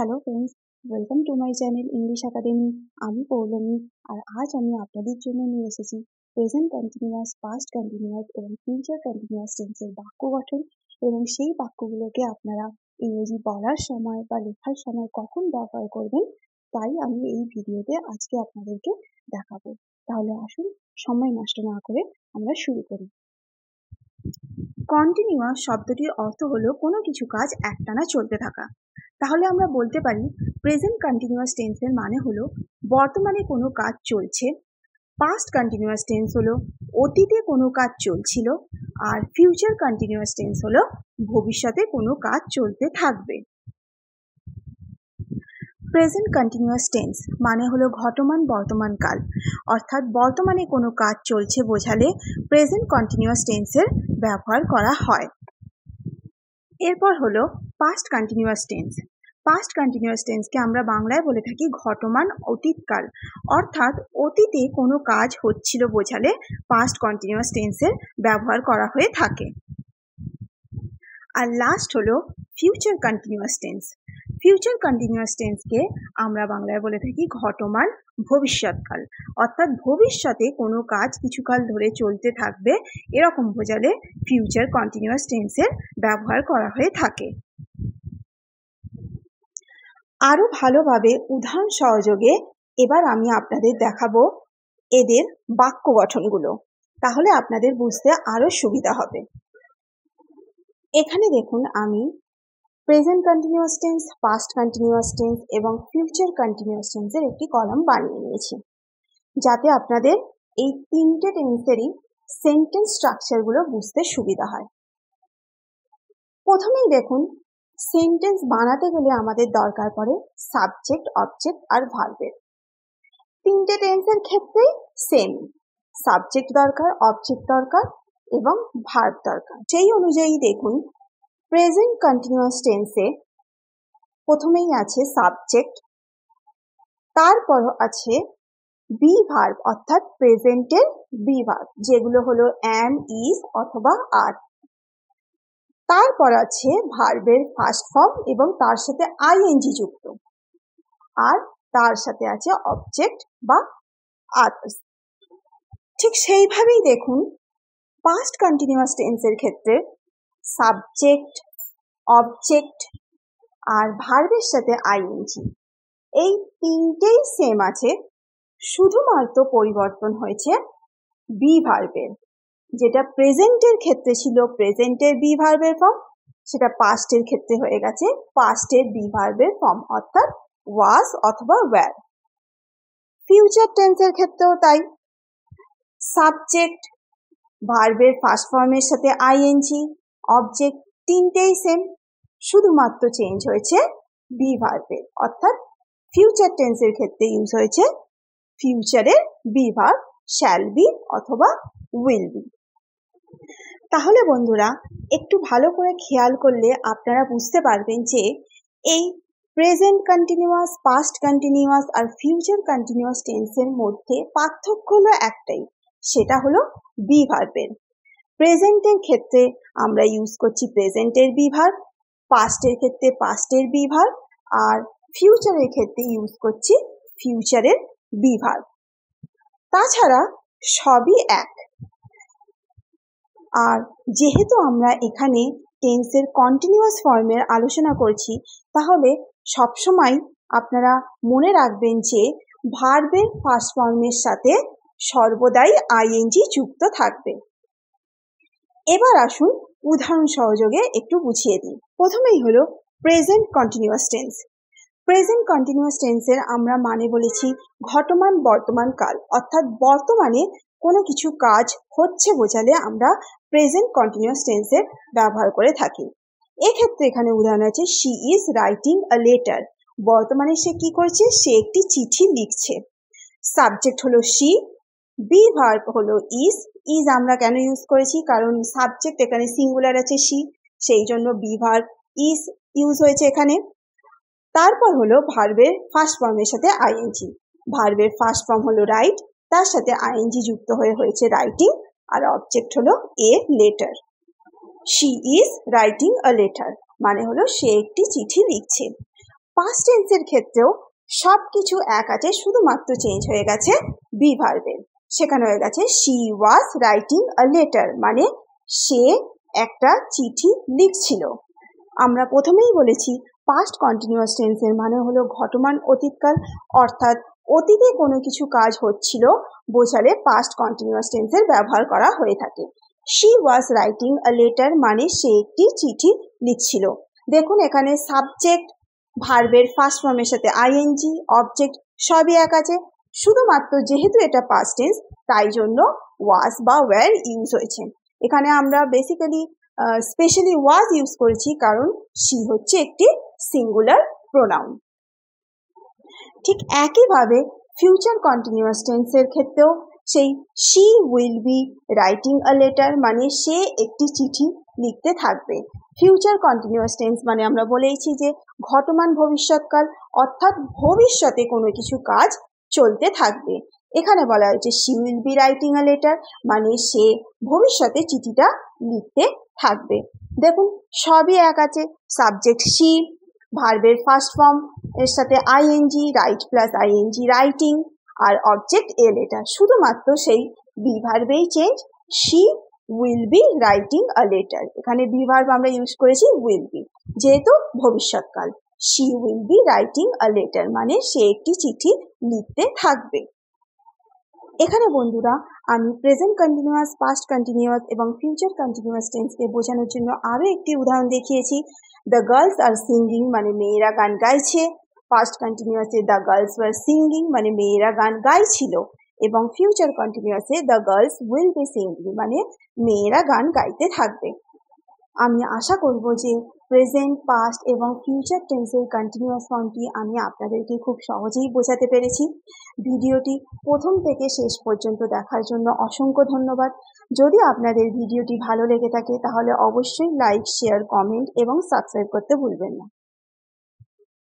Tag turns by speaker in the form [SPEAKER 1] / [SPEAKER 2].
[SPEAKER 1] Hello friends, welcome to my channel English academy. আমি পৌলমী, আর আজ আমি আপনাদের জন্য নিয়ে এসেছি প্রেজেন্ট কন্টিনিউয়াস, পাস্ট কন্টিনিউয়াস এবং ফিউচার কন্টিনিউয়াস টেন্সের বাক্য গঠন এবং সেই বাক্যগুলোকে আপনারা ইংরেজি বলার সময় বা লেখার সময় কখন ব্যবহার করবেন, তাই আমি এই ভিডিওতে আজকে আপনাদেরকে দেখাবো। তাহলে আসুন সময় নষ্ট না করে আমরা শুরু করি। কন্টিনিউয়াস শব্দটির অর্থ হলো কোনো কিছু কাজ একটানা চলতে থাকা। তাহলে আমরা বলতে পারি প্রেজেন্ট কন্টিনিউয়াস টেন্সের মানে হলো বর্তমানে কোনো কাজ চলছে, পাস্ট কন্টিনিউয়াস টেন্স হলো অতীতে কোনো কাজ চলছিল, আর ফিউচার কন্টিনিউয়াস টেন্স হলো ভবিষ্যতে কোনো কাজ চলতে থাকবে। প্রেজেন্ট কন্টিনিউয়াস টেন্স মানে হলো ঘটমান বর্তমান কাল, অর্থাৎ বর্তমানে কোনো কাজ চলছে বোঝালে প্রেজেন্ট কন্টিনিউয়াস টেন্সের ব্যবহার করা হয়। এরপর হলো past continuous tense. Past continuous টেন্সকে আমরা বাংলায় বলে থাকি ঘটমান অতীতকাল, অর্থাৎ অতীতে কোনো কাজ হচ্ছিল বোঝালে পাস্ট কন্টিনিউয়াস টেন্সের ব্যবহার করা হয়ে থাকে। আর লাস্ট হলো future continuous tense. Future continuous টেন্সকে আমরা বাংলায় বলে থাকি ঘটমান ভবিষ্যৎকাল, অর্থাৎ ভবিষ্যতে কোনো কাজ কিছুকাল ধরে চলতে থাকবে এরকম বোঝালে ফিউচার কন্টিনিউয়াস টেন্সের ব্যবহার করা হয়ে থাকে। আরো ভালোভাবে উদাহরণ সহযোগে এবার আমি আপনাদের দেখাবো এদের বাক্য গঠনগুলো, তাহলে আপনাদের বুঝতে আরো সুবিধা হবে। এখানে দেখুন আমি present continuous tense, past continuous tense এবং ফিউচার কন্টিনিউয়াস টেন্সের একটি কলাম বানিয়ে নিয়েছি, যাতে আপনাদের এই তিনটে টেন্সেরই সেন্টেন্স স্ট্রাকচারগুলো বুঝতে সুবিধা হয়। প্রথমেই দেখুন, সেন্টেন্স বানাতে গেলে আমাদের দরকার পড়ে সাবজেক্ট, অবজেক্ট আর ভার্বের। তিনটে টেন্সের ক্ষেত্রেই সেম, সাবজেক্ট দরকার, অবজেক্ট দরকার এবং ভার্ব দরকার। সেই অনুযায়ী দেখুন, প্রেজেন্ট কন্টিনিউয়াস টেন্সে প্রথমেই আছে সাবজেক্ট, তারপর আছে বি ভার্ব অর্থাৎ প্রেজেন্টের বি ভার্ব, যেগুলো হলো অ্যাম, ইজ অথবা আর। তারপর আছে ভার্বের ফার্স্ট ফর্ম এবং তার সাথে আইএনজি যুক্ত, আর তার সাথে আছে অবজেক্ট বা আদার্স। ঠিক সেইভাবেই দেখুন পাস্ট কন্টিনিউয়াস টেন্সের ক্ষেত্রে সাবজেক্ট, অবজেক্ট আর ভার্বের সাথে আইএনজি এই তিনটেই সেম আছে, শুধুমাত্র পরিবর্তন হয়েছে বি ভার্বের। যেটা প্রেজেন্টের ক্ষেত্রে ছিল প্রেজেন্টের বি ভার্বের ফর্ম, সেটা পাস্টের ক্ষেত্রে হয়ে গেছে পাস্টের বি ভার্বের ফর্ম, অর্থাৎ ওয়াজ অথবা ওয়্যার। ফিউচার টেন্সের ক্ষেত্রেও তাই, সাবজেক্ট, ভার্বের ফার্স্ট ফর্মের সাথে আইএনজি, অবজেক্ট তিনটেই সেম, শুধুমাত্র চেঞ্জ হয়েছে বি ভার্বের, অর্থাৎ ফিউচার টেন্সের ক্ষেত্রে ইউজ হয়েছে ফিউচারের বি ভার্ব শ্যাল বি অথবা উইল বি। তাহলে বন্ধুরা একটু ভালো করে খেয়াল করলে আপনারা বুঝতে পারবেন যে এই প্রেজেন্ট কন্টিনিউয়াস, পাস্ট কন্টিনিউয়াস আর ফিউচার কন্টিনিউয়াস টেন্সের মধ্যে পার্থক্য হলো একটাই, সেটা হলো বি ভার্বের। প্রেজেন্টের ক্ষেত্রে আমরা ইউজ করছি প্রেজেন্টের বি ভার্ব, পাস্টের ক্ষেত্রে পাস্টের বি ভার্ব, আর ফিউচারের ক্ষেত্রে ইউজ করছি ফিউচারের বি ভার্ব। তাছাড়া সবই এক। আর যেহেতু আমরা এখানে টেন্সের কন্টিনিউয়াস ফর্মের আলোচনা করছি, তাহলে সবসময় আপনারা মনে রাখবেন যে ভার্বের ফার্স্ট ফর্মের সাথে সর্বদাই আইএনজি যুক্ত থাকবে। এবার আসুন উদাহরণ সহযোগে একটু বুঝিয়ে দিই। প্রথমেই হলো present continuous tense. Present continuous টেন্সের আমরা মানে বলেছি ঘটমান বর্তমান কাল, অর্থাৎ বর্তমানে কোনো কিছু কাজ হচ্ছে বোঝালে আমরা প্রেজেন্ট কন্টিনিউয়াস টেন্সের ব্যবহার করে থাকি। এক্ষেত্রে এখানে উদাহরণ আছে she is writing a letter, বর্তমানে সে কি করছে, সে একটি চিঠি লিখছে। সাবজেক্ট হলো শি, বি ভার্ব হলো ইজ। ইজ আমরা কেন ইউজ করেছি, কারণ সাবজেক্ট এখানে সিঙ্গুলার আছে শি, সেই জন্য বি ভার্ব ইজ ইউজ হয়েছে এখানে। তারপর হলো ভার্বের ফার্স্ট ফর্মের সাথে আইএনজি, ভার্বের ফার্স্ট ফর্ম হলো রাইট, তার সাথে আইএনজি যুক্ত হয়ে হয়েছে রাইটিং, আর অবজেক্ট হলো a letter. She is writing a letter মানে হলো সে একটি চিঠি লিখছে। পাস্ট টেন্সের ক্ষেত্রেও সবকিছু এক আছে, শুধুমাত্র চেঞ্জ হয়ে গেছে বি ভার্বের। সেখানে হয়ে গেছে she was writing a letter, মানে সে একটা চিঠি লিখছিল। আমরা প্রথমেই বলেছি পাস্ট কন্টিনিউয়াস টেন্সের মানে হলো ঘটমান অতীতকাল, অর্থাৎ অতীতে কোনো কিছু কাজ হচ্ছিল বোঝালে পাস্ট কন্টিনিউয়াস টেন্সের ব্যবহার করা হয়ে থাকে। She was writing a letter মানে সে একটি চিঠি লিখছিল। দেখুন এখানে সাবজেক্ট ভার্বের ফার্স্ট ফর্মের সাথে আইএনজি অবজেক্ট সবই এক আছে, শুধুমাত্র যেহেতু এটা পাস্ট টেন্স তাই জন্য ওয়াজ বা ওয়্যার ইউজ হয়েছে। এখানে আমরা বেসিক্যালি স্পেশালি ওয়াজ ইউজ করেছি কারণ শি হচ্ছে একটি সিঙ্গুলার প্রোনাউন। ঠিক একইভাবে ফিউচার কন্টিনিউয়াস টেন্সের ক্ষেত্রেও সেই she will be writing a letter মানে সে একটি চিঠি লিখতে থাকবে। ফিউচার কন্টিনিউয়াস টেন্স মানে আমরা বলেইছি যে ঘটমান ভবিষ্যৎকাল, অর্থাৎ ভবিষ্যতে কোনো কিছু কাজ চলতে থাকবে। এখানে বলা হয়েছে she will be writing a letter মানে সে ভবিষ্যতে চিঠিটা লিখতে থাকবে। দেখুন সবই এক আছে, সাবজেক্ট শি, ভার্বের ফার্স্ট ফর্ম এর সাথে ING write plus ING writing, আর অবজেক্ট এ লেটার, শুধুমাত্র সেই বি ভার্বেই change, she will be writing a letter. এখানে বি ভার্ব আমরা ইউজ করেছি উইল বি, যেহেতু ভবিষ্যৎকাল। She will be writing a letter মানে সে একটি চিঠি লিখতে থাকবে। এখানে বন্ধুরা আমি প্রেজেন্ট কন্টিনিউয়াস, পাস্ট কন্টিনিউয়াস এবং ফিউচার কন্টিনিউয়াস টেন্সকে বোঝানোর জন্য আরও একটি উদাহরণ দেখিয়েছি। দ্য গার্লস আর সিঙ্গিং মানে মেয়েরা গান গাইছে, পাস্ট কন্টিনিউয়াসে দ্য গার্লস ওয়ার সিঙ্গিং মানে মেয়েরা গান গাইছিল, এবং ফিউচার কন্টিনিউয়াসে the girls will be singing মানে মেয়েরা গান গাইতে থাকবে। আমি আশা করব যে প্রেজেন্ট, পাস্ট এবং ফিউচার টেন্সের কন্টিনিউয়াস ফর্মটি আমি আপনাদেরকে খুব সহজেই বোঝাতে পেরেছি। ভিডিওটি প্রথম থেকে শেষ পর্যন্ত দেখার জন্য অসংখ্য ধন্যবাদ। যদি আপনাদের ভিডিওটি ভালো লেগে থাকে তাহলে অবশ্যই লাইক, শেয়ার, কমেন্ট এবং সাবস্ক্রাইব করতে ভুলবেন না।